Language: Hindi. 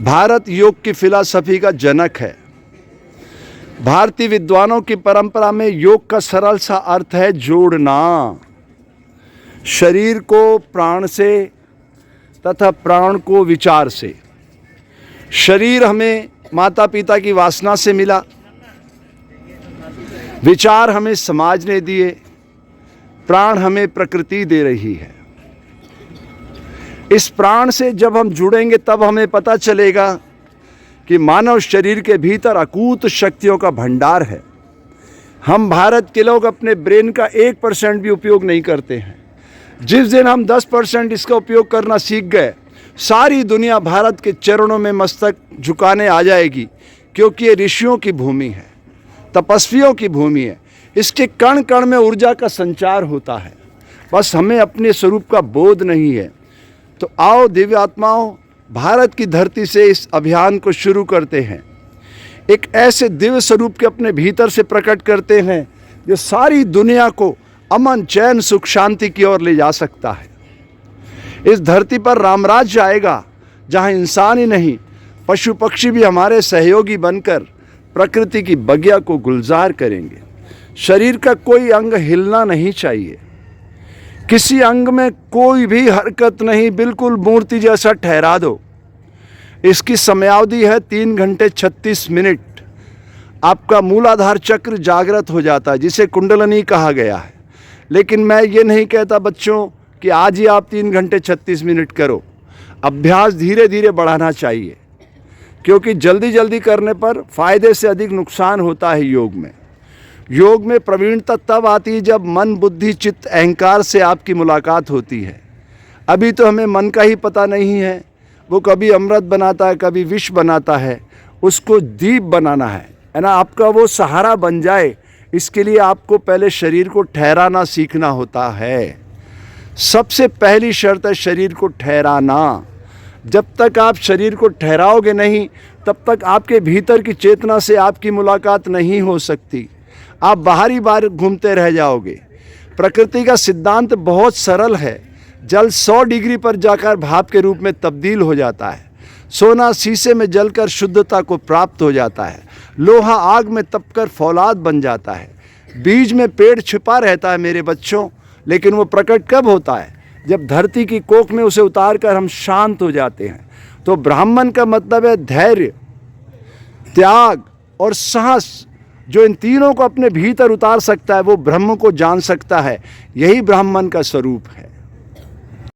भारत योग की फिलॉसफी का जनक है। भारतीय विद्वानों की परंपरा में योग का सरल सा अर्थ है जोड़ना, शरीर को प्राण से तथा प्राण को विचार से। शरीर हमें माता पिता की वासना से मिला, विचार हमें समाज ने दिए, प्राण हमें प्रकृति दे रही है। इस प्राण से जब हम जुड़ेंगे तब हमें पता चलेगा कि मानव शरीर के भीतर अकूत शक्तियों का भंडार है। हम भारत के लोग अपने ब्रेन का 1% भी उपयोग नहीं करते हैं। जिस दिन हम 10% इसका उपयोग करना सीख गए, सारी दुनिया भारत के चरणों में मस्तक झुकाने आ जाएगी, क्योंकि ये ऋषियों की भूमि है, तपस्वियों की भूमि है। इसके कण कण में ऊर्जा का संचार होता है, बस हमें अपने स्वरूप का बोध नहीं है। तो आओ दिव्य आत्माओं, भारत की धरती से इस अभियान को शुरू करते हैं। एक ऐसे दिव्य स्वरूप के अपने भीतर से प्रकट करते हैं जो सारी दुनिया को अमन, चैन, सुख, शांति की ओर ले जा सकता है। इस धरती पर रामराज्य आएगा, जहां इंसान ही नहीं पशु पक्षी भी हमारे सहयोगी बनकर प्रकृति की बगिया को गुलजार करेंगे। शरीर का कोई अंग हिलना नहीं चाहिए, किसी अंग में कोई भी हरकत नहीं, बिल्कुल मूर्ति जैसा ठहरा दो। इसकी समयावधि है 3 घंटे 36 मिनट। आपका मूलाधार चक्र जागृत हो जाता है, जिसे कुंडलनी कहा गया है। लेकिन मैं ये नहीं कहता बच्चों कि आज ही आप 3 घंटे 36 मिनट करो। अभ्यास धीरे धीरे बढ़ाना चाहिए, क्योंकि जल्दी जल्दी करने पर फायदे से अधिक नुकसान होता है। योग में प्रवीणता तब आती है जब मन, बुद्धि, चित्त, अहंकार से आपकी मुलाकात होती है। अभी तो हमें मन का ही पता नहीं है, वो कभी अमृत बनाता है, कभी विष बनाता है। उसको दीप बनाना है ना, आपका वो सहारा बन जाए। इसके लिए आपको पहले शरीर को ठहराना सीखना होता है। सबसे पहली शर्त है शरीर को ठहराना। जब तक आप शरीर को ठहराओगे नहीं, तब तक आपके भीतर की चेतना से आपकी मुलाकात नहीं हो सकती। आप बाहरी बार घूमते रह जाओगे। प्रकृति का सिद्धांत बहुत सरल है। जल 100 डिग्री पर जाकर भाप के रूप में तब्दील हो जाता है। सोना शीशे में जलकर शुद्धता को प्राप्त हो जाता है। लोहा आग में तपकर फौलाद बन जाता है। बीज में पेड़ छिपा रहता है मेरे बच्चों, लेकिन वो प्रकट कब होता है? जब धरती की कोख में उसे उतार कर हम शांत हो जाते हैं। तो ब्राह्मण का मतलब है धैर्य, त्याग और साहस। जो इन तीनों को अपने भीतर उतार सकता है वो ब्रह्म को जान सकता है। यही ब्राह्मण का स्वरूप है।